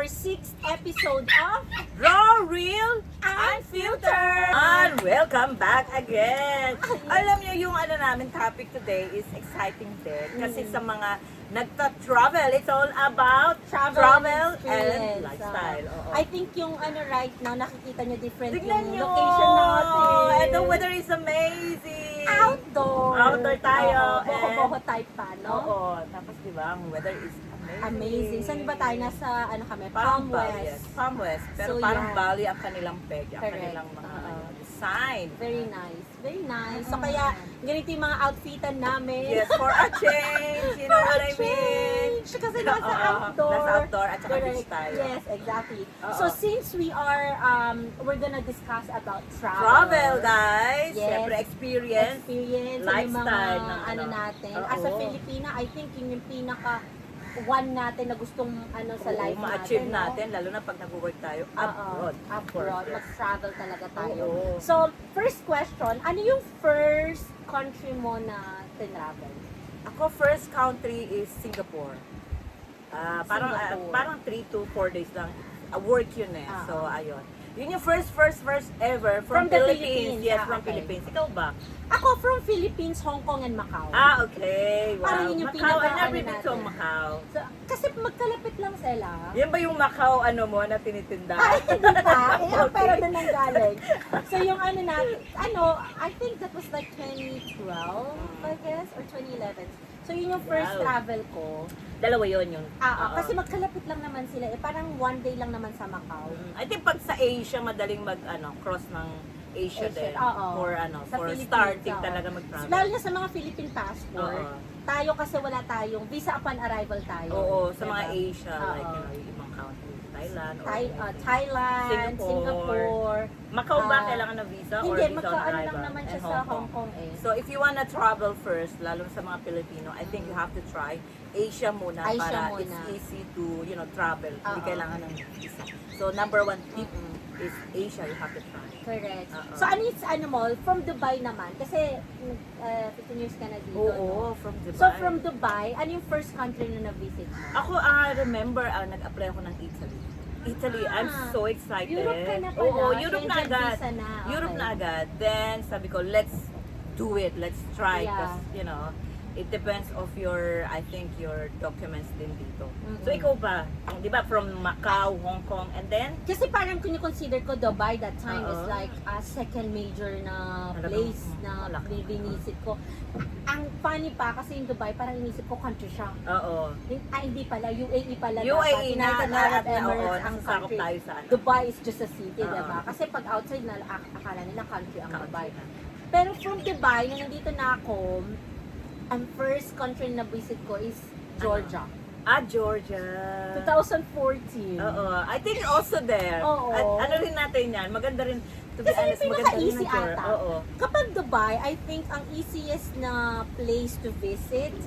6th episode of Raw, Real, Unfiltered! And welcome back again! Alam niyo yung namin topic today is exciting din. Kasi sa mga nagta-travel, it's all about travel and experience. lifestyle. Oo. I think yung right now, nakikita nyo different Tignan yung nyo! location natin. And the weather is amazing! Outdoor! Outdoor tayo. Oo, boho-boho type pa, no? Oo. Tapos diba, ang weather is Amazing. Saan ba tayo? Nasa, kami? Parang Palm Bali, West. yes. Palm West. Pero So, parang yan. Bali ang kanilang peg, ang Correct. kanilang mga Oo. design. Very nice. Very nice. So, kaya, ganito yung mga outfitan namin. Yes, for a change. You know what I mean? Kasi nasa Oo, outdoor. Nasa outdoor at saka Correct. beach tayo. Yes, exactly. Oo. So, since we are, we're gonna discuss about travel. Travel, guys. Yes. Siyempre, experience. Experience. Lifestyle Yung mga, ng natin. Oo. As a Filipina, I think yun yung pinaka one natin na gustong sa life ma-achieve natin. natin, lalo na pag nag-work tayo abroad. Abroad. Mag-travel talaga tayo. Oo. So, first question, ano yung first country mo na tinravel? Ako, first country is Singapore. Singapore. Parang 3 to 4 days lang. Work yun eh. Ah. So, ayun. Yun yung first ever From from, the Philippines. Philippines. Yes, Ah, from okay. Philippines. Ikaw ba? Ako from Philippines, Hong Kong, and Macau. Ah, okay. Wow. Parang yun yung Macau, I pinaka- never been to natin. Macau. So, kasi magkalapit lang sila. Yan ba yung Macau mo na tinitinda? Ay, hindi pa. Okay. Pero doon ang galing. So, yung natin, I think that was like 2012, I guess, or 2011. So, yun yung first Wow. travel ko. Dalawa yun yung... Oo. Kasi magkalapit lang naman sila. Parang one day lang naman sa Macau. I think pag sa Asia, madaling cross ng Asia din. Oo. For Sa for Philippines, starting oo. talaga mag-travel. Lalo na sa mga Philippine passport. Oo. Tayo kasi wala tayong visa upon arrival tayo. Oo, sa Diba? mga Asia, like, Oo. yung ibang country, Thailand, or Thailand, Singapore. Macau ba Ah, kailangan ng visa or Hindi, visa on magkaano arrival? lang naman siya And sa Hong Kong eh. So if you wanna travel first, lalo sa mga Pilipino, I think you have to try Asia muna Asia para muna. it's easy to, travel. Hindi Oo. kailangan ng visa. So number one tip is Asia, you have to try. Correct. Oo. So ano mo, from Dubai naman, kasi 15 years ka na dito, no? Oo, from Dubai. So from Dubai, ano yung first country na na-visit mo? Ako, remember, nag-apply ako ng Italy. Italy, I'm so excited. Europe ka na pala. Oo, Europe na Schengen agad. visa na. Okay. Europe na agad. Then, sabi ko, let's do it. Let's try. Yeah. Because, it depends of your, I think, your documents din dito. Mm-mm. So, ikaw ba? Di ba, from Macau, Hong Kong, and then? Kasi parang kung consider ko Dubai that time is Oo. like a second major na Talagang place na malaki. binisit ko. Ang funny pa kasi yung Dubai parang inisip ko country siya. Oo. Hindi pala, UAE pala UAE dapat. United Arab Emirates ang nasasakop country. tayo sa Dubai is just a city, Oo. diba? Kasi pag outside na akala nila country ang Country Dubai. na. Pero from Dubai, nung nandito na ako, ang first country na visit ko is Georgia. Georgia. 2014. Oo. I think also there. Oo. At ano rin natin yan, maganda rin, to be Kasi honest, yung maganda rin pinaka-easy ang Georgia. ata. Oo. Kapag Dubai, I think ang easiest na place to visit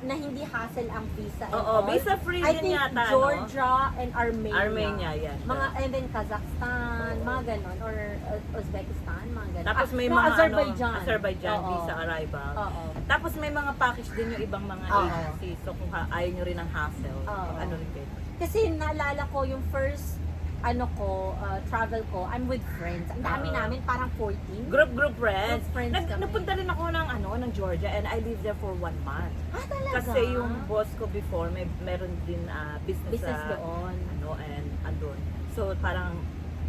na hindi hassle ang visa and Oo, all. visa-free I din think yata, Georgia and Armenia. Armenia, yan. And then Kazakhstan, mga ganon, or Uzbekistan, mga ganon. Tapos may no, mga Azerbaijan. Azerbaijan Oo. visa arrival. Oo. Tapos may mga package din yung ibang mga Oo. agencies. So kung ayaw nyo rin ng hassle, Oo. ano rin kayo. Kasi naalala ko yung first travel ko, I'm with friends. Ang dami Oo. namin, parang 14. Group friends. Group friends kami. Napunta rin ako ng Georgia and I lived there for 1 month. Talaga? Kasi yung boss ko before, meron din business doon. and andun. So parang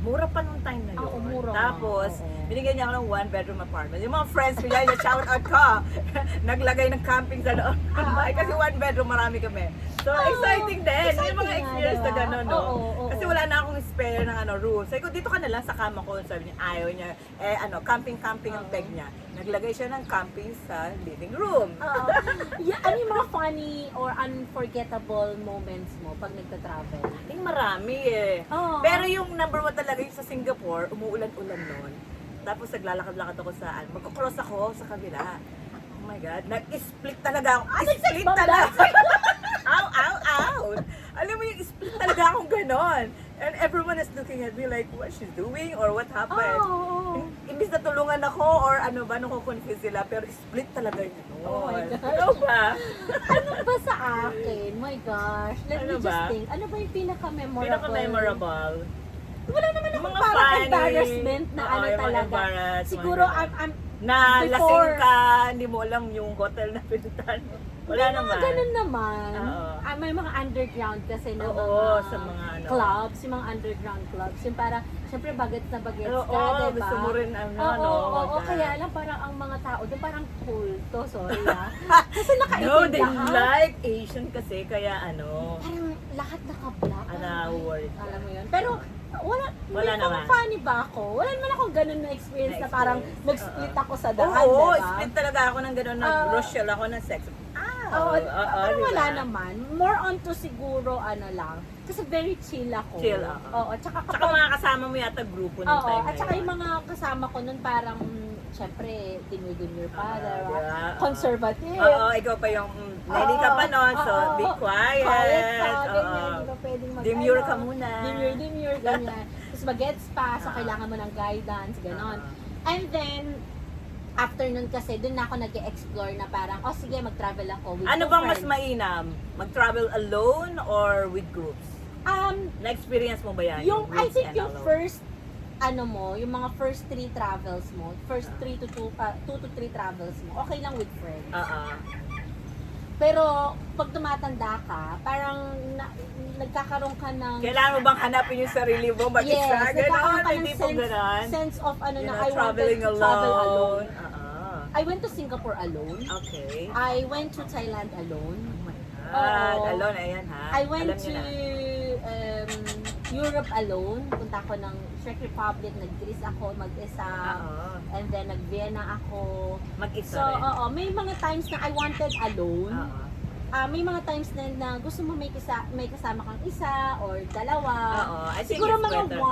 mura pa nung time na yun. Oo, mura. Tapos, Oo. binigyan niya ako ng 1-bedroom apartment. Yung mga friends ko yan, shout out ka. Naglagay ng camping sa loob. Kasi 1-bedroom, marami kami. So, exciting din. Exciting Yung mga nga, experience na diba? gano'n, no? Oo. Kasi wala na akong spare ng room. Sabi ko, dito ka na lang sa kama ko. Sabi niya, ayaw niya. Camping ang peg niya. Naglagay siya ng camping sa living room. Oo. Ano yung mga funny or unforgettable moments mo pag nagta-travel? Yung marami eh. Oo. Pero yung number 1 talaga yung sa Singapore, umuulan-ulan noon. Tapos naglalakad-lakad ako magkocross ako sa kabila. Oh my God, nag-split talaga ako. Split bomb talaga. Ow! Alam mo yung split talaga akong ganon. And everyone is looking at me like, what she's doing or what happened. Oo. Imbis imbis na tulungan ako or ano ba, confuse sila, pero split talaga yun. Oh my gosh. Ano ba? Ano ba sa akin? My gosh. Let Ano me just ba? think. Ano ba yung pinaka-memorable? Pinaka-memorable. Wala naman akong Mga parang funny. embarrassment na Oo, ano yung mga talaga. embarrass, Siguro, mga I'm Na Before- lasing ka, hindi mo alam yung hotel na pinuntahan mo. Wala may naman. mga ganun naman. Oo. May mga underground kasi na Oo, mga, sa mga ano. clubs, yung mga underground clubs. Yung para, syempre bagets na bagets Oo, ka, diba? gusto mo rin ano, Oo, no? oo, oo, mag- kaya lang parang ang mga tao doon parang cool to, sorry Kasi No, nakaitim they lahat. like Asian kasi, kaya ano, Parang lahat naka-black. worried. Alam mo yun. Pero, wala may naman. funny ba ako? Wala naman akong ganun na experience na parang nag-split ako sa daan, Oo, diba? split talaga ako ng gano'n, nag-Rochelle ako ng sex. Oo, pero diba? wala naman. More on to siguro, ano lang. Kasi very chill ako. Chill, oo. Oo, tsaka Tsaka kapag... mga kasama mo yata grupo ng Oo, time at na saka yun. yung mga kasama ko nun parang, syempre, demure pa, diba? diba? Conservative. Oo, ikaw pa yung, ready ka pa nun, so Oo, be quiet. Quiet ka, Oo. ganyan, di ba pwedeng Demure ka muna. Demure, ganyan. Tapos mag-gets pa, so Oo. kailangan mo ng guidance, ganon. Oo. And then, after nun kasi, dun na ako nag-explore na parang, oh sige, mag-travel ako with Ano two bang mas friends. mainam? Mag-travel alone or with groups? Na-experience mo ba yan? Yung, I groups think and yung alone? first, ano mo, yung mga first 3 travels mo, first 2 to 3 travels mo, okay lang with friends. Oo. Pero, pag tumatanda ka, parang nagkakaroon ka ng... Kailangan mo bang hanapin yung sarili mo? Mag-isa? Yes, Ganon? nagkakaroon ka Hindi ng po ganon? sense of ano You na know, I wanted traveling to travel alone. Oo. I went to Singapore alone. Okay. I went to Thailand alone. Oh my God. Oo. Alone, ayan ha. I went Alam niyo to na. Europe alone. Punta ako ng Czech Republic, nag-Greece ako mag-isa. Oo. And then nag-Vienna ako. Mag-isa So, rin. oo, may mga times na I wanted alone. Oo. May mga times na gusto mo may kasama kang isa or dalawa. Oo. I think Siguro it's mga better.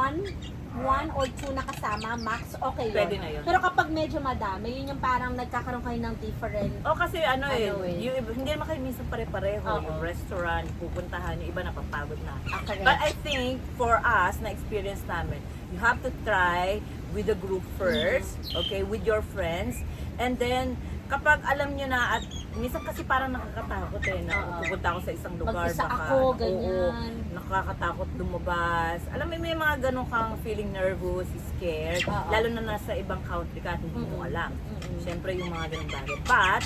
one or two na kasama, max, okay yun. Pwede na yun. Pero kapag medyo madami, yun yung parang nagkakaroon kayo ng different. O kasi ano Ano eh. hindi naman kayo minsan pare-pareho. Oo. Yung restaurant, pupuntahan, yung iba napapagod na. Correct. But I think for us, na experience namin, you have to try with the group first, okay, with your friends, and then kapag alam nyo na, at minsan kasi parang nakakatakot na Oo. pupunta ako sa isang lugar, Mag-isa baka, ako, ganyan. oo, nakakatakot lumabas. Alam mo, may mga ganun kang feeling nervous, scared, Oo. lalo na nasa ibang country ka, at hindi mo alam. Mm-mm. Siyempre yung mga ganung bagay. But,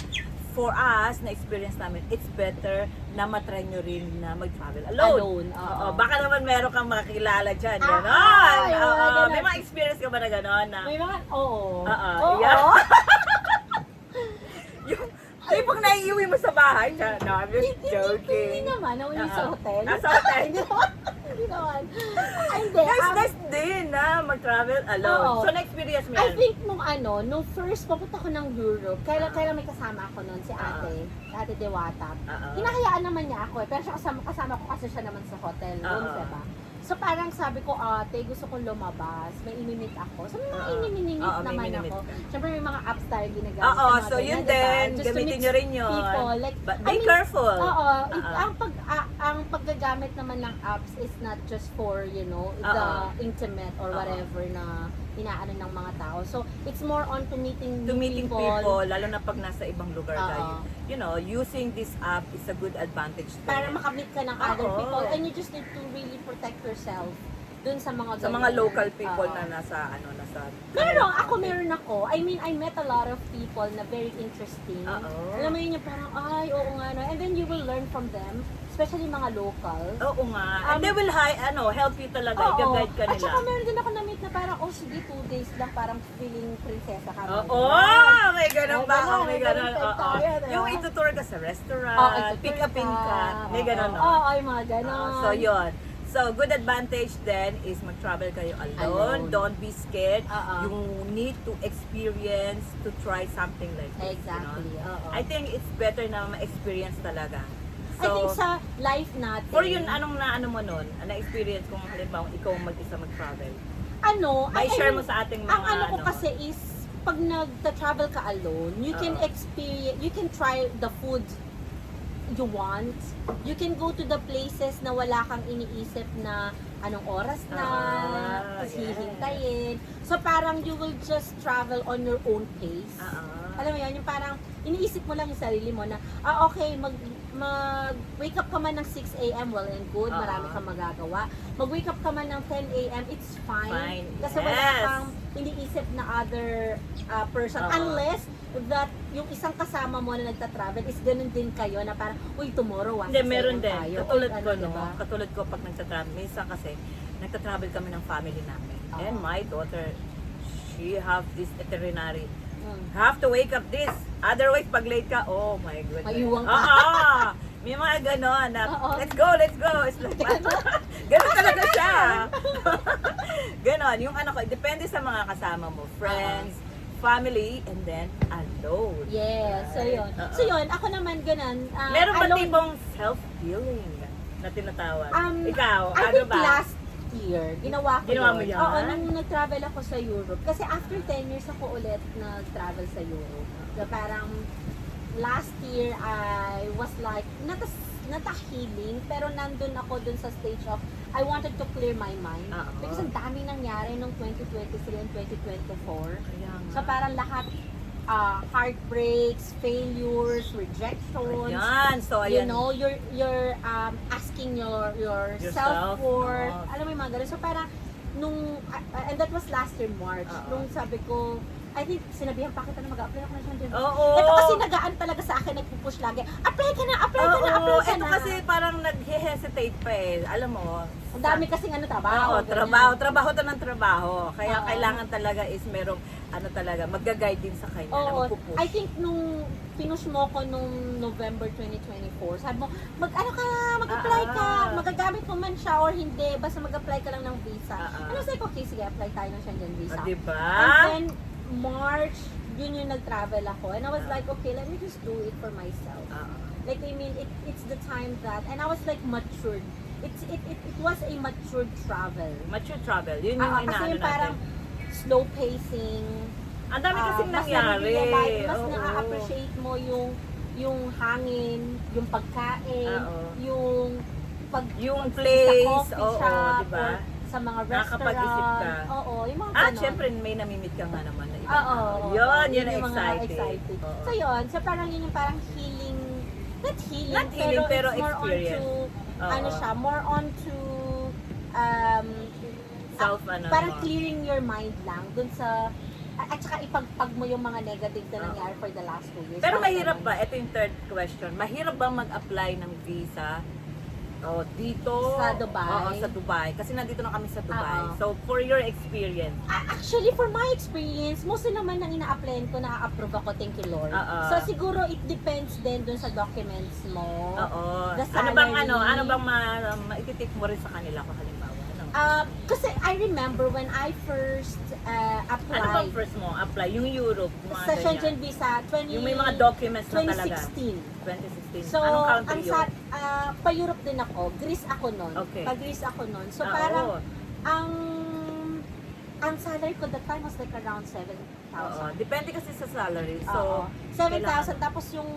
for us, na experience namin, it's better na matry nyo rin na mag-travel alone. Alone, oo. Baka naman meron kang makakilala dyan, Ah, gano'n. ay, Oo. mga ganun. May mga experience ka ba na gano'n? Na, May mga, oo. Oo, yeah. yung, tipong naiiwi mo sa bahay. No, I'm just Hindi joking. naman, nawala sa Oo. hotel. Nasa hotel. Hindi naman. Hindi naman. Ay, hindi. Nice din na mag-travel alone. Oo. So, na-experience mo I yan? think nung first papunta ko ng Europe, kailan may kasama ako noon, si Ate Dewata. Oo. Hinahayaan naman niya ako pero siya kasama ko kasi siya naman sa hotel room, Oo. diba? So parang sabi ko, ate, gusto kong lumabas, may inimit ako. So may mga Oo. inimit Oo, may naman inimit ako. ka. Siyempre may mga apps tayo ginagamit. Oo, sa mga so ganyan, yun diba? din. Just to Gamitin meet nyo rin yun. people. Like, But I be mean, careful. Oo, Oo. ang paggagamit naman ng apps is not just for, you know, the Oo. intimate or Oo. whatever na inaano ng mga tao. So, it's more on to meeting To new meeting people, lalo na pag nasa ibang lugar Oo. kayo. You know, using this app is a good advantage to para makamit ka ng other Oo. people and you just need to really protect yourself dun sa mga sa mga ganyan. local people Oo. na nasa Meron ako. I mean, I met a lot of people na very interesting. Oo. Alam mo yun yung parang, ay, oo nga no. And then you will learn from them, especially mga locals. Oo nga. And they will help you talaga. I-guide ka At nila. saka meron din ako na-meet na parang, oh sige, 2 days lang, parang feeling prinsesa ka. Oo, may ganun ba? Ganun, May ganun. ganun Oo. tayo, diba? Yung itutour ka sa restaurant, itutur pick upin ka. May ganun, no? Oo, yung mga ganon. So, yun. So, good advantage then is mag-travel kayo alone. Alone. Don't be scared. Oo. You need to experience to try something like this. Exactly, You know? oo. I think it's better na ma-experience talaga. I think sa life natin. For yun, anong naano mo nun? Na-experience kung halimbawa ikaw mag-isa mag-travel? I Share mean, mo sa ating mga ang ano ko kasi is, pag nag-travel ka alone, you can Oo. experience, you can try the food you want. You can go to the places na wala kang iniisip na anong oras na, tapos yes. hihintayin. So parang you will just travel on your own pace. Alam mo yun, yung parang iniisip mo lang yung sarili mo na, okay, mag-wake up ka man ng 6 a.m., well and good, marami kang magagawa. Mag-wake up ka man ng 10 a.m., it's fine. Kasi wala kang iniisip na other person. Unless that yung isang kasama mo na nagta-travel is ganun din kayo na parang, uy, tomorrow, Hindi, meron din. tayo. Katulad Uy, ko, ano, no? diba? Katulad ko pag nagta-travel. Minsan kasi, nagta-travel kami ng family namin. And my daughter, she have this itinerary. Have to wake up this. Otherwise, pag late ka, oh my goodness. Maiuwang ka. May mga ganon na, let's go. It's like, ganon talaga siya. Ganon. Yung anak ko, depende sa mga kasama mo. Friends, family, and then alone. Yes, so yun. So yun, ako naman ganun. Meron ba alone- tipong self-healing na tinatawag? Ikaw, I ano think ba? last year, ginawa ko Ginawa mo yun. yan? Oo, nung nag-travel ako sa Europe. Kasi after 10 years ako ulit nag-travel sa Europe. So parang last year, I was like, not a healing, pero nandun ako dun sa stage of, I wanted to clear my mind. Because ang daming nangyari nung 2023 and 2024. So parang lahat, heartbreaks, failures, rejections. Ayan, so You ayan. know, you're asking your Yourself, self-worth. oo. Alam mo yung mga ganun. So parang, and that was last year March, nung sabi ko, I think sinabihan pa kita na mag-apply ako na siya dyan. Oo. Ito kasi nagaan talaga sa akin, nagpupush lagi. Apply ka na, apply ka na, apply ka Ito na. kasi parang nag-hesitate pa eh. Alam mo. Ang dami kasing trabaho. Oo, ganyan. trabaho to ng trabaho. Kaya Oo. kailangan talaga is merong, mag-guide din sa kanya na Oo, magpupush. I think nung pinush mo ko nung November 2024, sabi mo, mag-apply ka, magagamit mo man siya or hindi, basta mag-apply ka lang ng visa. Ano sabi ko, okay, sige, apply tayo ng Schengen visa. Diba? And then, March, yun yung nag-travel ako. And I was like, okay, let me just do it for myself. Like, I mean, it's the time that, and I was like matured. It was a matured travel. Mature travel. Yun yung Kasi inaano yung parang natin. slow pacing, Ang dami kasing mas nangyari. nare-realize, mas Oo. na-appreciate mo yung hangin, yung pagkain, Oo. yung Yung sa place, coffee oo, shop, diba? or sa mga Nakakapag-isip restaurant. ka. Oo, yung mga At ganon. syempre may namimit ka nga naman na iba. Oo. Yun yung ang mga exciting. Oo. So yun, so parang yun yung parang healing, not healing, pero it's more experience. onto, siya, more onto, parang mo. clearing your mind lang dun sa, at saka ipagpag mo yung mga negative na nangyari for the last 2 years. Pero Parang mahirap ganun. ba? Ito yung third question. Mahirap ba mag-apply ng visa dito? Sa Dubai? Oo, sa Dubai. Kasi nandito na kami sa Dubai. Oo. So, for your experience, Actually, for my experience, most naman ng ina-applyan ko, na-approve ako, thank you Lord. So siguro it depends din dun sa documents mo. oo. The Ano bang salary. maititip mo rin sa kanila kung halimbawa? Kasi I remember when I first applied Ano bang first mo? Apply? Yung Europe? Yung mga sa ganyan. Schengen visa, Yung may mga documents na talaga. 2016. 2016. So, Anong country yun? pa-Europe din ako. Greece ako nun. Okay. Pa-Greece ako nun. So, Oo. parang, ang salary ko that time was like around 7,000. Oo. Depende kasi sa salary. Oo. So, 7,000. Tapos yung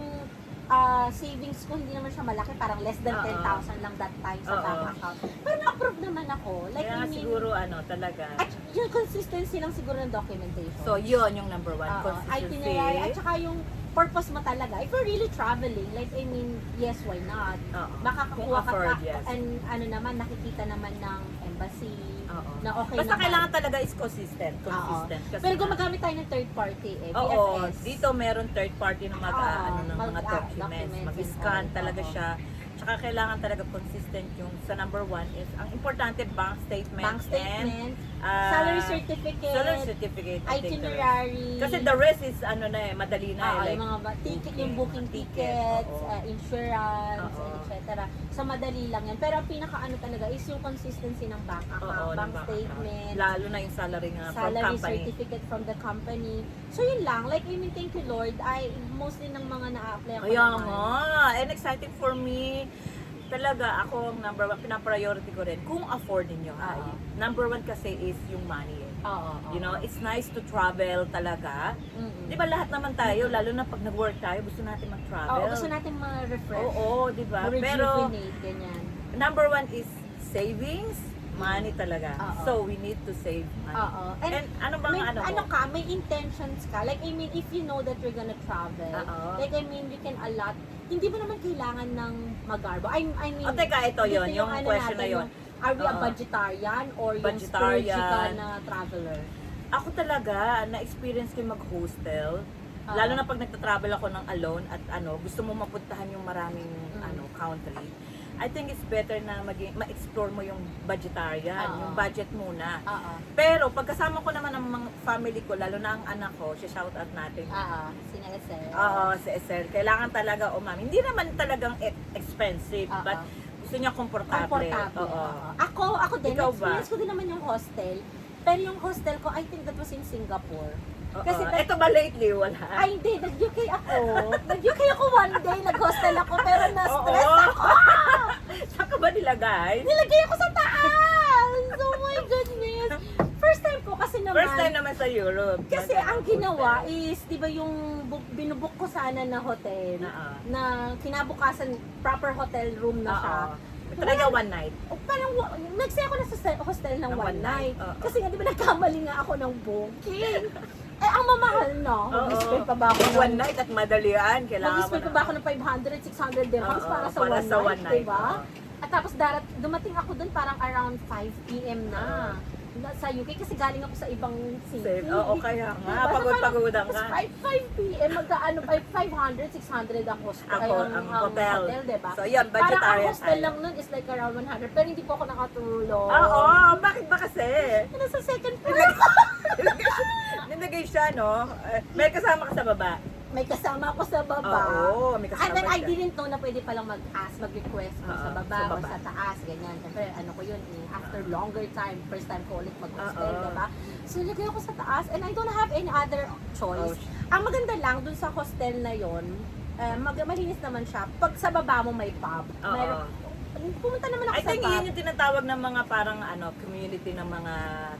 savings ko, hindi naman siya malaki. Parang less than Oo. 10,000 lang that time sa Oo. bank account. Pero na-approve naman ako. Like, kaya I mean, siguro talaga. at yung consistency lang siguro ng documentation. So, yun yung number one. Oo, Consistency. itinerary, at saka yung purpose mo talaga. If you're really traveling, like, I mean, yes, why not? Oo. Makakakuha Kung afford, ka, yes. and nakikita naman ng embassy, Oo. na okay Basta naman. kailangan talaga is consistent. Oo. Kasi Pero gumagamit tayo ng third party, oo, BFS. dito meron third party na ng mga Mag- documents. documents Mag-scan and all. talaga Oo. siya. Tsaka kailangan talaga consistent yung sa number one is, ang importante, bank statement. Bank statement, and, salary certificate, salary certificate. I think the rest. itinerary. Kasi the rest is madali na. Oo, like, yung mga ticket, yung booking ticket, tickets, oo. Insurance, Oo. etc. So, madali lang yan. Pero ang pinaka-ano talaga is yung consistency ng bank account, ng bank bank statement, account. Lalo na yung salary nga from salary company. certificate from the company. So, yun lang. Like, I mean, thank you Lord. Mostly ng mga na-apply ako Kaya naman. nga, and exciting for me. talaga ako ang number one, pinapriority ko rin kung afford niyo. Oo. Number one kasi is yung money. Oo. You know, it's nice to travel talaga. Di ba lahat naman tayo, lalo na pag nag-work tayo, gusto natin mag-travel. Oo, gusto natin ma-refresh. Oo, di ba? Pero Ma-rejuvenate, ganyan. number one is savings, money talaga. Oo. So we need to save money. Oo. And ano bang may, ano mo? may intentions ka. Like, I mean, if you know that you're gonna travel, Oo. like, I mean, you can allot, hindi mo naman kailangan ng magarbo. I mean, O teka, ito dito yon yung question na natin, yon. Are we a Oo. vegetarian or yung Vegetarian. splurgy ka na traveler? Ako talaga, na-experience ko yung mag-hostel. Oo. Lalo na pag nagta-travel ako ng alone at gusto mo mapuntahan yung maraming country. I think it's better na ma-explore mo yung vegetarian, Oo. yung budget muna. Oo. Pero pagkasama ko naman ang mga family ko, lalo na ang anak ko, siya shout out natin. Oo. Sinasel. Oo, si Esel. Kailangan talaga umami. Hindi naman talagang expensive, Oo. but gusto niya komportable. Komportable. Oo. Ako din, Ikaw ba? experience ko din naman yung hostel. Pero yung hostel ko, I think that was in Singapore. Oo. Kasi Ito ba lately? Wala. Ay, hindi. Nag-UK ako. Nag-UK ako one day. Nag-hostel ako, pero na-stress Oo. ako. Saan ka ba nilagay? Nilagay ako sa taas! Oh my goodness! First time ko kasi naman. First time naman sa Europe. Kasi ang ginawa is, di ba yung binubuk ko sana na hotel, Oo. na kinabukasan, proper hotel room na siya. Talaga one night. O, parang, nag-stay ako na sa hostel ng one night. Oo. Kasi nga, di ba nagkamali nga ako ng booking? Eh, ang mamahal na. Oo. Mag-spend pa ba ako ng One night at madalian. Kailangan Mag-spend pa ba ako ng 500, 600 dirhams Oo, para sa para one sa night, one night, diba? oo. At tapos dumating ako dun parang around 5 p.m. na. Sa UK kasi galing ako sa ibang city. Oo, kaya nga. Diba? So, Pagod-pagodan Tapos ka. 5 p.m. magkaano, 500, 600 ang hostel. Ako, ang hotel. diba? So, yun, Parang ang vegetarian hostel tayo. lang nun is like around 100. Pero hindi po ako nakatulog. Oo, bakit ba kasi? Nasa second floor. Nilagay siya, no? May kasama ka sa baba. May kasama ako sa baba. Oo, may kasama And then I siya. didn't know na pwede palang mag-request kung sa Oo, baba sa o baba. sa taas, ganyan. Siyempre, ano ko yun, after longer time, first time ko ulit mag-hostel, Oo. diba? So, nilagay ako sa taas and I don't have any other choice. Ang maganda lang dun sa hostel na yon, malinis naman siya. Pag sa baba mo may pub, Oo. pumunta naman ako I sa think pub. yun yung tinatawag ng mga parang community ng mga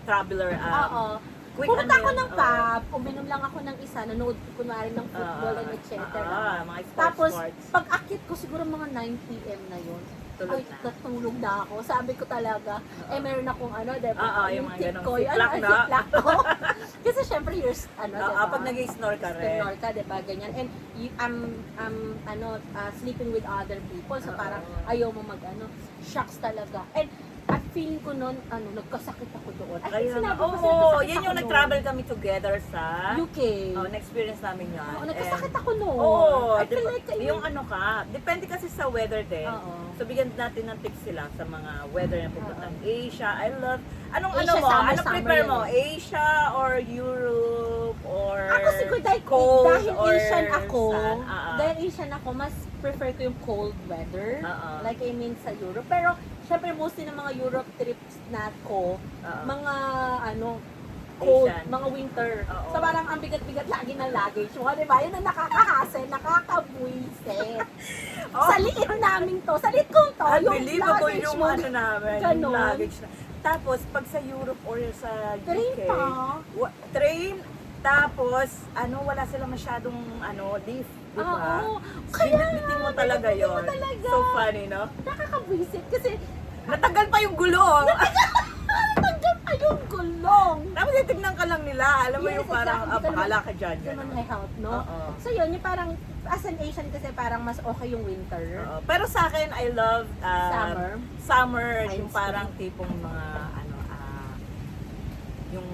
traveler. Oo. Quick Pumunta ano ako yun, ng oo. pub, uminom lang ako ng isa, nanood kunwari ng football and etc. Mga Tapos, sports. pag akit ko, siguro mga 9 p.m. na yun. Tulog Ay, na. natulog na ako. Sabi ko talaga, meron akong diba? Oo, yung mga tip ganong ko, ziplock na. ziplock ko. Kasi syempre, you're, diba? Pag nag-snore ka rin. Snore ka, diba? Ganyan. And I'm sleeping with other people. So, parang ayaw mo shocks talaga. And, at feeling ko noon, nagkasakit ako doon. I think Kaya sinabi ko kasi oo, nagkasakit yan ako yung noon. nag-travel kami together sa UK. na-experience namin yan. Oo, nagkasakit ako noon. Oo, I feel like, yung ano ka, depende kasi sa weather din. Oo. So bigyan natin ng tips sila sa mga weather na pupuntang Asia. I love, anong Asia, ano mo? summer, Ano prepare summer mo? yan. Asia or Europe or Ako siguro cold dahil or Asian ako, sun? dahil Asian ako, mas prefer ko yung cold weather. Oo. Like I mean sa Europe. Pero syempre mostly ng mga Europe trips na ko, Oo. mga cold, Asian. mga winter. Oo. So parang ang bigat-bigat lagi ng luggage. So, di ba? Yun ang nakakahasel, nakakabuisit. Oh. Sa liit namin to, sa liit kong to, yung Unbelievable luggage yung mo. ano namin, yung Ganon. luggage na. Tapos, pag sa Europe or sa UK, Train pa. Train, tapos, wala sila masyadong, leaf, di ba? Oo. Kaya, Binitbitin mo talaga binitbitin mo yon. talaga. So funny, no? Nakakabuisit kasi Natagal pa yung gulong. tanggap pa yung gulong. Tapos titignan ka lang nila. Alam mo Yes, yung parang, exactly. bahala ka dyan. Hindi naman ganun. may health, no? Oo. So yun, yung parang, as an Asian kasi parang mas okay yung winter. Oo. Pero sa akin, I love Summer. Summer, Ice yung parang tipong mga, yung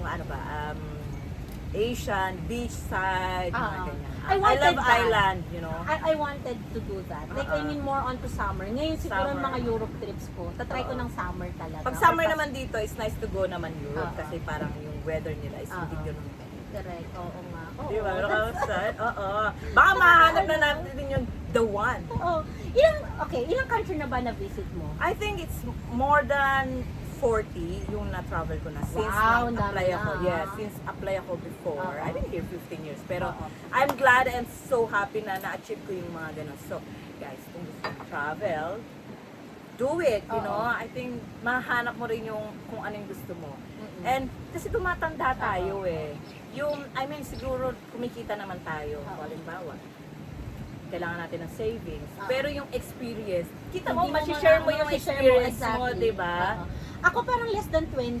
Asian, beachside, mga Oo. ganyan. I wanted love that. island, you know. I wanted to do that. Like, I mean more onto summer. Ngayon siguro Summer. mga Europe trips ko. Tatry ko Oo. ng summer talaga. Pag summer Or naman dito, it's nice to go naman Europe Oo. kasi parang yung weather nila is hindi Oo. ganun. Correct. Oo nga. Oo. Di ba? Nakakasan? Oo. Baka mahanap na natin din yung the one. Oo. Ilang country na ba na-visit mo? I think it's more than 40 yung na-travel ko na since Wow, apply dami ako. na. Yes, since apply ako before. Oo. I've been here 15 years. Pero Oo. I'm glad and so happy na na-achieve ko yung mga ganun. So, guys, kung gusto mo travel, do it, you know. Oo. I think mahanap mo rin yung kung ano yung gusto mo. Mm-mm. And kasi tumatanda tayo eh. Yung, I mean, siguro kumikita naman tayo. Oo. Halimbawa, kailangan natin ng savings. Oo. Pero yung experience, kita mo, Hindi mo masishare mo ma- yung ma-share experience mo, exactly. di ba? Oo. Ako parang less than 20.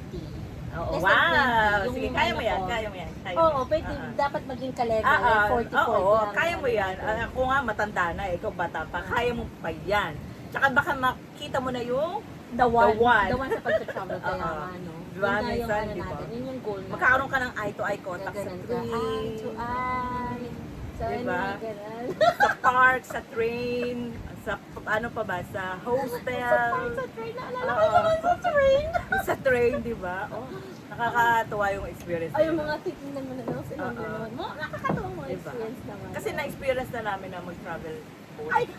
Oo, Less than wow! 20, Sige, yung kaya mo ano yan, ko. kaya mo yan. Kaya Oo, mo yan. pwede, dapat maging ka-level, Ah, like 40, 40 oo, lang. kaya mo yan. Ano. Ako nga, matanda na, ikaw bata pa, kaya mo pa yan. Tsaka baka makita mo na yung The one. The one. The one sa pag-travel kaya Oo. ano. Diba, Yun na yung minsan, ano diba? natin, yun yung goal natin. magkakaroon ka ng eye-to-eye Na contact sa ganun ka, train, eye to eye. So, Diba? anyway, ganun. sa park, sa train, sa ano pa ba, sa hostel, Sa train, naalala ko Oo. naman sa train. sa train, di ba? Oh, nakakatuwa yung experience. Ay, yung nila. mga titignan mo na lang sila. Oo. Nakakatawa mga Diba? experience naman. Kasi na-experience na namin na mag-travel. ay,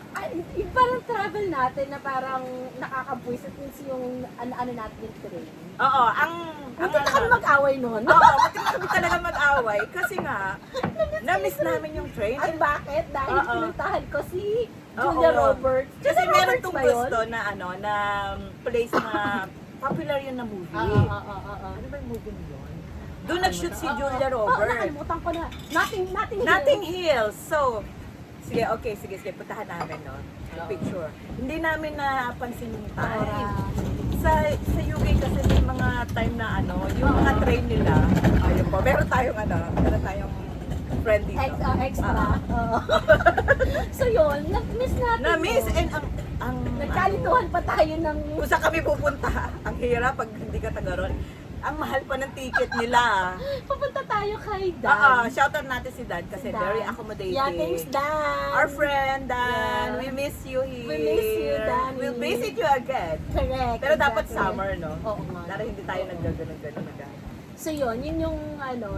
yung parang travel natin na parang nakakabwisit means yung ano natin yung train. Oo, ang Hindi na kami mag-away noon. Oo, buti na kami talaga mag-away kasi nga, na-miss namin yung train. Ay, bakit? Dahil Oo. pinuntahan ko si Oo. Julia Roberts. Kasi Julia meron Roberts tong ba yun? gusto na ano, na place na popular yun na movie. Oo. Ano ba yung movie na yun? Doon nag-shoot si Julia Oo, Roberts. nakalimutan ko na. Nothing Nothing Hills. So, sige, sige, puntahan namin, no? Yung picture. Hindi namin napansin yung time. Sa UK kasi may mga time na ano, yung mga train nila, ayun po, meron tayong friend dito. Extra. Oo. So yun, na-miss natin. Na-miss yun. and ang Nagkalituhan pa tayo ng... kung saan kami pupunta, ang hirap pag hindi ka taga ron. Ang mahal pa ng ticket nila. Pupunta tayo kay Dan. Shoutout natin si Dan kasi Si Dan. very accommodating. Yeah, thanks Dan. Our friend Dan, Yeah. we miss you here. We miss you, Danny. We'll visit you again. Correct. Pero dapat exactly. summer, no? Oo nga. Para hindi tayo naggaganon-ganon na gano'n. So yun yung ano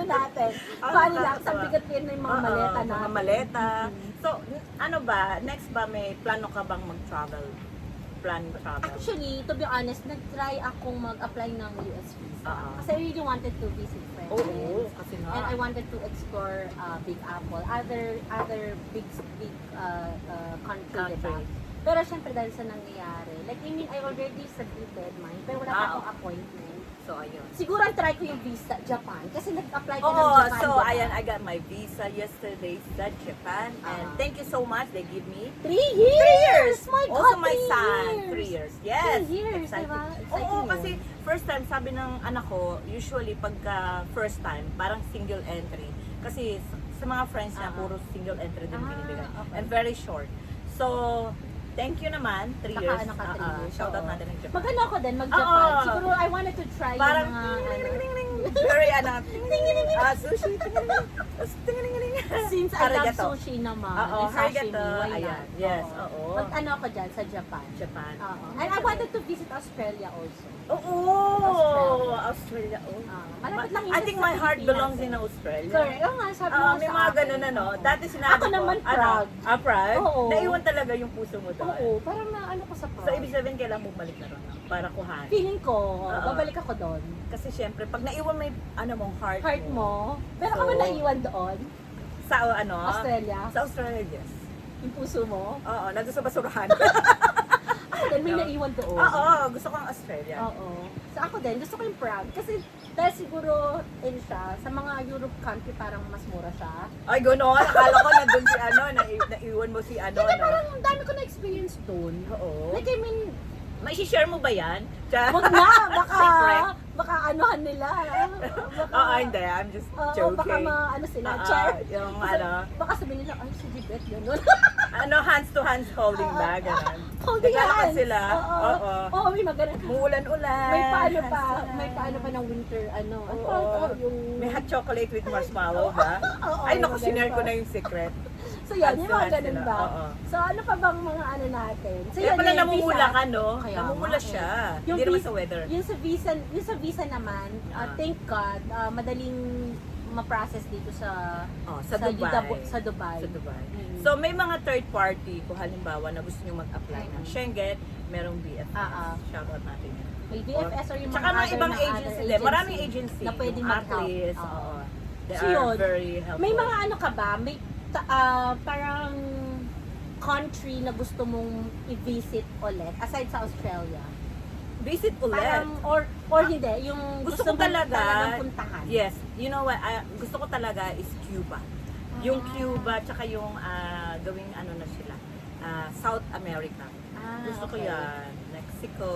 natin. Ah, Paano lang, nakakatawa. sa bigat yun ng mga maleta natin. Mga maleta. Mhm. So, ano ba, next ba may plano ka bang mag-travel? Travel? Actually, to be honest, nag-try akong mag-apply ng US visa. Kasi I really wanted to visit friends. Oo, kasi nga. And I wanted to explore Big Apple, other big country, diba? Pero syempre dahil sa nangyayari, like I mean, I already submitted mine, pero wala pa akong appointment. So, ayun. Siguro ang try ko yung visa, Japan. Kasi nag-apply ko ng Oo, Japan. so diba? ayan, I got my visa yesterday sa Japan. And thank you so much. They give me 3 years! My God, also my 3 son, years! 3 years. Yes. 3 years, Exciting. diba? Oo, Exciting yun. kasi first time, sabi ng anak ko, usually pagka first time, parang single entry. Kasi sa mga friends niya, puro single entry din binibigay. okay. And very short. So, thank you naman, 3 Saka years. ano ka, 3 years. Shoutout Oo. natin ng Japan. Mag-ano ako din, mag-Japan. Oo. Siguro I wanted to try Parang yung mga very sushi. Ting-ting-ting. Since I love Arigato. sushi naman, Oo, and sashimi, arigato. why Ayan, not? yes, oo. Mag-ano ako dyan sa Japan. Japan. Oo. And I wanted to visit Australia also. Oo! Australia. Oh. Malapit lang yun I think sa my heart Pilipinas, belongs in eh. Australia. Correct. Oo nga, sabi Oo, mo may sa mga akin. ganun ano. Oo. Dati sinabi Ako ko, naman, ano, Prague. Prague? Oo. Naiwan talaga yung puso mo doon. Oo, parang na ano ko sa So, Prague. ibig sabihin, kailangan bumalik na rin para kuhanin. Feeling ko, Oo. babalik ako doon. Kasi syempre, pag naiwan mo yung ano mo, heart Mo. Pero So, ka ba naiwan doon? Sa ano? Australia? Sa Australia, yes. Yung puso mo? Oo, nandun sa basurahan. Ako din, may No. naiwan doon. Oo, gusto ko ang Australia. Oo. So ako din, gusto ko yung Prague. Kasi dahil siguro, siya, sa mga Europe country, parang mas mura siya. Ay, gano'n. Akala ko nandun si ano, naiwan mo si ano, Hindi, ano. parang ang dami ko na-experience doon. Oo. Like, I mean, May share mo ba yan? wag na, Secret. baka anuhan nila. Baka, Oo, hindi. I'm just joking. baka ano sila, Oo, char. yung Kasi ano. Baka sabihin nila, ay, si Jibet, gano'n. Ano, hands to hands holding ba? Ganun. Holding Naglalakad hands. sila. Oo. Oo, may magana. Muulan-ulan. May paano hands pa, to hands. may paano pa ng winter, ano. Ano Oo. pa, yung... May hot chocolate with marshmallow ba? Oo, Ay, naku, ganun sinare ko pa. na yung secret. So yan, Hands yung to mga hands ganun sila. ba? Oo. So ano pa bang mga ano natin? So Kaya pala yung namumula visa. ka, no? Kaya Namumula nga, eh. siya. Yung Hindi naman visa- sa weather. Yung sa visa naman, thank God, madaling ma-process dito sa Sa Dubai. Sa Dubai. Sa Dubai. Mm. So, may mga third party, kung halimbawa na gusto nyo mag-apply ng Schengen, merong BFS. Shoutout natin yan. May BFS or yung mga Tsaka mga other ibang na other agency din. Maraming agency. na pwedeng Yung mag-help. Atlas, Oo. oo. They So are yun, very helpful. May mga ano ka ba? May parang country na gusto mong i-visit ulit aside sa Australia? Visit ulit. Parang, or hindi, yung Gusto gusto ko mo talaga, talagang puntahan. yes, you know what, gusto ko talaga is Cuba. Yung Ah. Cuba, tsaka yung gawing ano na sila, South America. Gusto ko okay. yan. Mexico,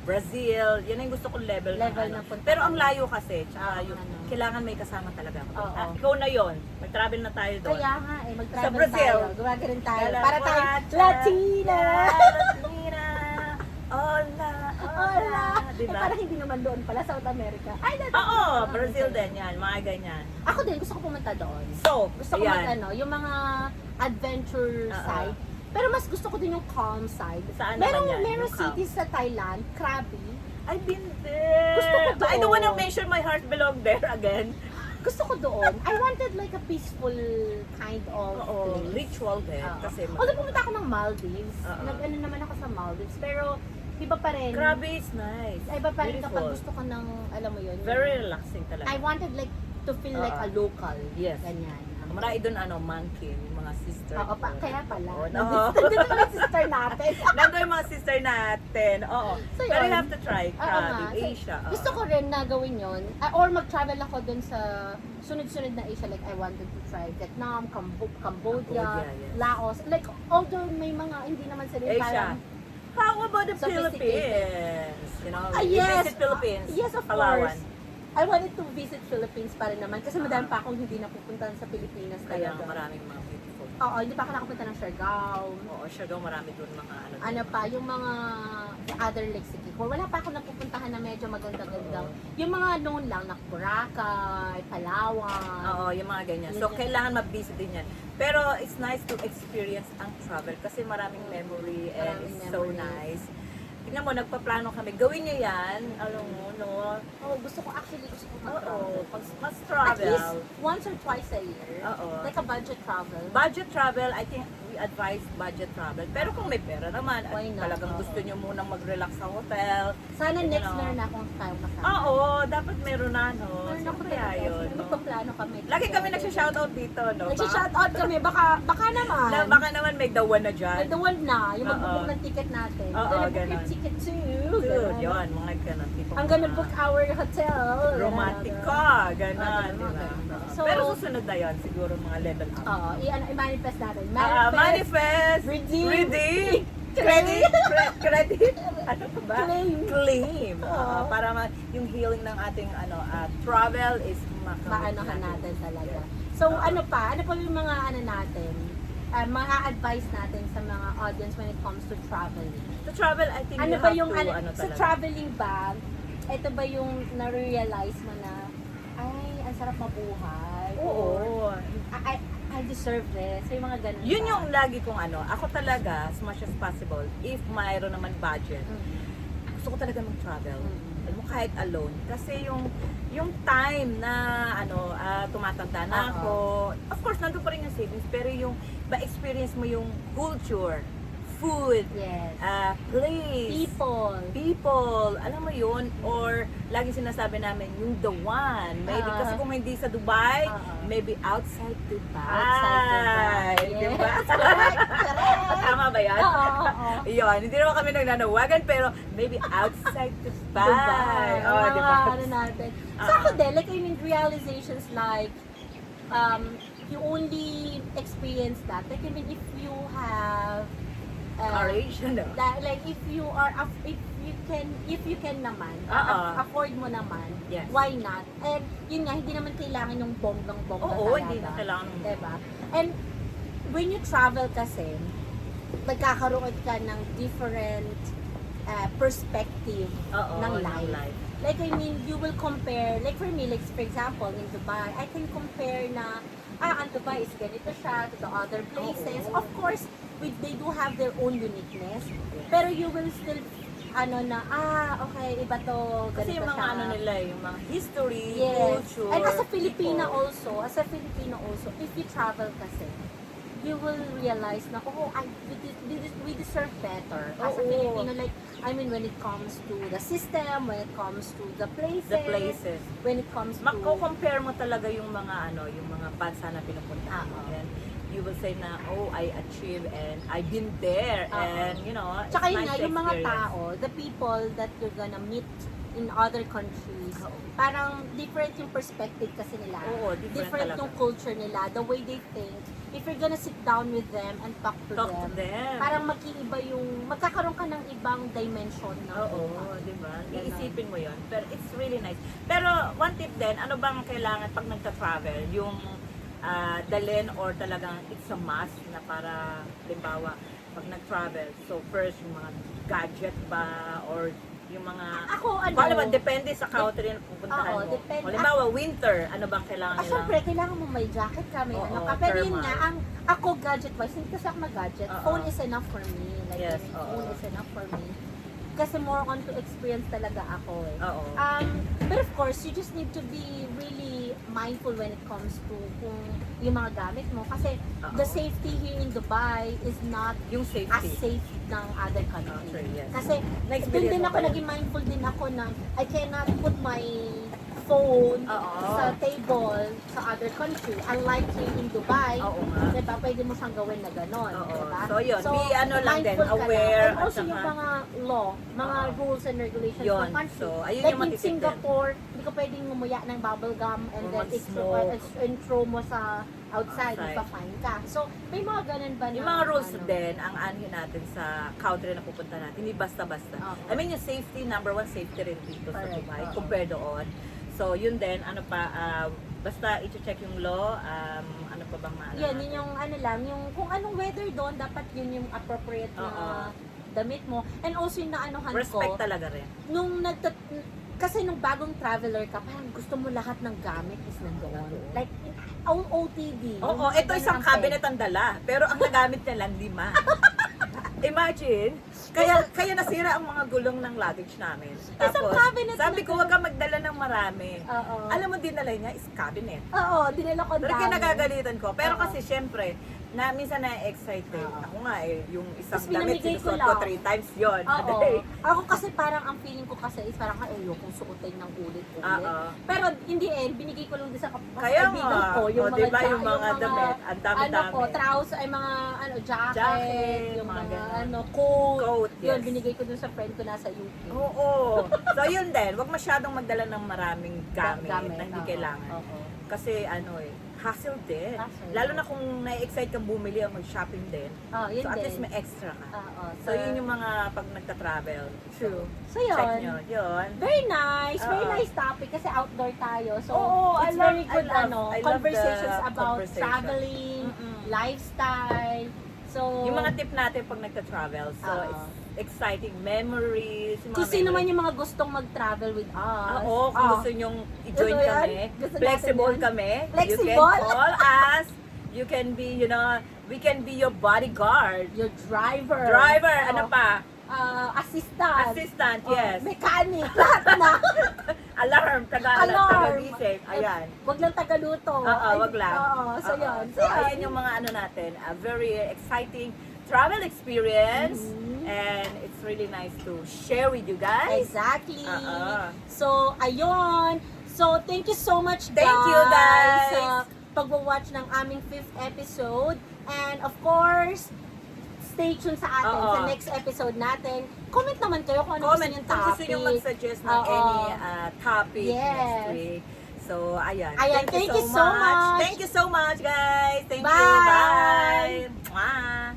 Brazil, yan yung gusto kong level, Level ng ng puntahan. Pero ang layo kasi, tsaka yung, Ano. kailangan may kasama talaga ako. Oo. Ikaw na yon, mag-travel na tayo doon. Kaya nga, mag-travel Sa Brazil. tayo. Gumagano rin tayo. Dala Para tayo, Borracha, Latina! Latina! Hola! Hola! Diba? Parang hindi naman doon pala, South America. Ay, Oo, Brazil din yan, mga ganyan. Ako din, gusto ko pumunta doon. So, Gusto ko ayan. yung mga adventure Oo. side. Pero mas gusto ko din yung calm side. Saan naman yan? Merong Yung calm? cities sa Thailand, Krabi. I've been there. Gusto ko But I don't doon. wanna mention my heart belong there again. Gusto ko doon. I wanted like a peaceful kind of Oo, place. ritual din. Oo. Kasi Although pumunta ako ng Maldives. Oo. Nag-ano naman ako sa Maldives. Pero iba pa rin. Krabi is nice. Iba pa rin kapag Beautiful. gusto ko ng, alam mo yun. Very relaxing talaga. I wanted like to feel like Oo. a local. Yes. Ganyan. Marami doon monkey, yung mga sister. Oo, ko. kaya pala. Oo, Nandito naman yung sister natin. Nandun yung mga sister natin. Oo. So, Pero yun. you have to try Oo Krabi, nga. So, Asia. oo. Gusto ko rin na gawin yun. Or mag-travel ako dun sa sunod-sunod na Asia. Like, I wanted to try Vietnam, Cambodia, Cambodia, yes. Laos. Like, although may mga, hindi naman sila yung Asia. parang, How about the Sophisticated. Philippines? You know, Ah, you yes. visit Philippines. Yes, of Palawan. course. I wanted to visit Philippines pa rin naman kasi madami pa akong hindi napupuntahan sa Pilipinas Kaya talaga. maraming mga beautiful. Oo, hindi pa ako nakapunta ng Siargao. Oo, siya daw marami doon mga ano. Ano pa, yung mga other lakes sa Kikor. Wala pa ako napupuntahan na medyo maganda-gandang. Yung mga known lang, na Boracay, Palawan. Oo, yung mga ganyan. So, Yun. kailangan mag-visit din yan. Pero, it's nice to experience ang travel kasi maraming memory and Maraming it's so memory. nice. Tingnan mo, nagpaplano kami. Gawin niyo yan. Alam mo, no? Oh, gusto ko Oo, mag-travel. mas At travel. least once or twice a year. Oo. Like a budget travel. Budget travel, I think we advise budget travel. Pero kung may pera naman, at Why not? talagang Oo. gusto niyo munang mag-relax sa hotel. Sana you next know. year na akong tayo kasama. Oo, dapat meron na, no? Meron So, ako kaya talaga. yun. no? Magpaplano kami. Lagi kami nagsha-shoutout dito, no? Nagsha-shoutout kami. Baka naman. Na, baka naman may dawan na May dyan. the one na. Yung Oo. mag-book ng ticket natin. Oo, Gonna book ganun. your ticket too. Good, Ganun. yun, mga ganun. Tipong I'm gonna mga book our hotel. romantic Ganun. ka, ganun, Ganun, di ba? ganun. Oo. So- Pero susunod na yun, siguro mga level up. Oo, i-manifest natin. Manifest, Redeem. redeem, Credit. credit, ano pa ba? Claim. Claim. Oo. Para yung healing ng ating travel is Maanohan natin talaga. So, Oo. ano pa yung mga natin, mga advice natin sa mga audience when it comes to traveling? To travel, I think Ano you ba have yung, to, sa talaga. traveling ba, ito ba yung na-realize mo na, ay, ang sarap mabuhay. Oo. I deserve this. So, yung mga ganun Yun ba? yung lagi kong ako talaga, as much as possible, if mayroon naman budget, Mm. gusto ko talaga mag-travel. Mm. Alam mo, kahit alone. Kasi yung time na tumatanda na Oo. ako, of course, nandun pa rin yung savings, pero yung ma-experience mo yung culture, food, Yes. place, people, alam mo yun, or lagi sinasabi namin, yung the one. Maybe, kasi kung hindi sa Dubai, maybe outside Dubai. Outside Dubai. Di Yes. ba? Correct. Tama ba yan? Oo. Yun, hindi naman kami nagnanawagan, pero maybe outside Dubai. Dubai. Oh, di ba? Ano natin. So ako din, like, I mean, realizations like, you only experience that. Like, I mean, if you have, Courage, ano? like, if you can naman, afford mo naman, Yes. why not? And yun nga, hindi naman kailangan yung bonggang-bongga Oo, talaga. hindi na kailangan ng Diba? And when you travel kasi, nagkakaroon ka ng different perspective ng life. Like, I mean, you will compare, like for me, like for example, in Dubai, I can compare na, ang Dubai is ganito siya to the other places. Oo. Of course, they do have their own uniqueness, pero you will still, okay, iba to, Kasi ganito yung mga siya. nila, yung mga history, Yes. culture, And as a Filipina people. also, if you travel kasi, you will realize na, we deserve better. As a Oo. Filipino, like, I mean, when it comes to the system, when it comes to the places, when it comes to... Mako-compare mo talaga yung mga yung mga bansa na pinupuntahan mo. Oo. Yan. You you will say na, oh, I achieved and I've been there. And, you know, it's Tsaka yun nice nga, to yung mga experience. tao, the people that you're gonna meet in other countries, parang different yung perspective kasi nila. Oo, different talaga. yung culture nila, the way they think. If you're gonna sit down with them and talk to Talk to them, them. parang mag-iiba magkakaroon ka ng ibang dimension na. Oo, di ba? Ganon. Iisipin mo yon. Pero it's really nice. Pero one tip din, ano bang kailangan pag nagta-travel? Yung dalhin or talagang it's a must na para, halimbawa, pag nag-travel. So first, yung mga gadget ba or yung mga... Ako, ano? Paano ba? Depende sa country na pupuntahan Oo, mo. depende. Halimbawa, winter, ano bang kailangan nila? Syempre, kailangan mo may jacket ka, may Oo, ano ka. Pero yun thermal. nga, ako gadget-wise, hindi kasi ako mag-gadget. Oo. Phone is enough for me. Like, Yes, phone oo. is enough for me. Kasi more on to experience talaga ako eh. Oo. But of course, you just need to be really mindful when it comes to kung yung mga gamit mo. Kasi Oo. the safety here in Dubai is not Yung as safety. safe ng other countries. Okay, yes. Kasi Na-experience doon din mo ako, ba yun? naging mindful din ako na I cannot put my phone Oo. sa table sa other country. Unlike here in Dubai, Oo nga. diba, pwede mo siyang gawin na gano'n. Oo. Diba? So, yun. Be ano lang din, mindful ka aware lang. And at also saka- yung mga law, mga Oo. rules and regulations Yun. ng country. So, ayun like yung in matitip din. Singapore, hindi ka pwedeng ngumuya ng bubble gum and Or then mag-smoke. throw mo sa outside, Outside. ipa-fine ka. So, may mga ganun ba na? Yung mga rules ano? din, ang anuhin natin sa country na pupunta natin, hindi basta-basta. Oo. I mean, yung safety, number one, safety rin dito sa Correct, Dubai, oo. compare doon. So, yun din, ano pa, basta i-check yung law, ano pa bang maano Yan, natin? yun yung ano lang, yung kung anong weather doon, dapat yun yung appropriate Oo. na damit mo. And also yung naanuhan Respect ko, talaga rin. nung kasi nung bagong traveler ka, parang gusto mo lahat ng gamit is nandoon. Like, OOTD. Oo, ito isang cabinet ang dala, pero ang nagamit niya lang 5. Imagine, kaya nasira ang mga gulong ng luggage namin. Tapos, cabinet sabi na ko, wag kang magdala ng marami. Oo. Alam mo, dinala niya is cabinet. Oo, dinala ko Pero kaya nagagalitan ko. Pero Oo. kasi syempre, minsan na-excited. Oo. Ako nga yung isang Tapos damit pinamigay ko sinusuot ko lang. 3 times yon. Oo. Ako kasi parang ang feeling ko kasi is parang ayokong suotin ng ulit-ulit. Oo. Pero in the end, binigay ko lang din sa Kaya kaibigan nga. ko yung O, mga diba, yung yung mga damit, ang dami-dami. Ano po, trousers, ay mga jacket, Jacket, yung mga mga ganon. coat. Coat, Yun, yes. binigay ko dun sa friend ko nasa UK. Oo. So yun din, wag masyadong magdala ng maraming gamit, na hindi oo. kailangan. Oo. Kasi hassle din. Hassle. Lalo na kung na-excite kang bumili o mag-shopping din. Yun So at din. least may extra ka. Oo. So yun yung mga pag nagta-travel. True. So Check yun. nyo. Yun. Very nice. Very Oo. nice topic kasi outdoor tayo. So, Oo, it's I love- very good I love the conversations about conversation. traveling, Mm-mm. lifestyle. So, Yung mga tip natin pag nagta-travel. So Oo. it's exciting memories. Yung kung mga sino man memories. yung mga gustong mag-travel with us. Oo, kung gusto nyong i-join Gusto yan? kami, Gusto natin flexible yan? kami. You Flexible? can call us. You can be, we can be your bodyguard. Your driver. Driver, Oo. ano pa? Assistant. Assistant, Oo, yes. Mechanic. Lahat na. Alarm, Alarm. taga-gising. Ayan. Wag lang tagaluto. Oo, wag lang. Oo, so Oo. yun. So, ayan yung mga ano natin, a very exciting travel experience. Mhm. And it's really nice to share with you guys. Exactly. Oo. So, ayun. So, thank you so much, guys. Thank you, guys. Sa pag-watch ng aming 5th episode. And of course, stay tuned sa atin Oo. sa next episode natin. Comment naman kayo kung ano Comment gusto niyong kung gusto topic. nyo mag-suggest ng Oo. any topic Yes. next week. So, ayan. Ayan, thank you so much. Thank you so much, guys. Thank you. Bye. Bye. Mwah.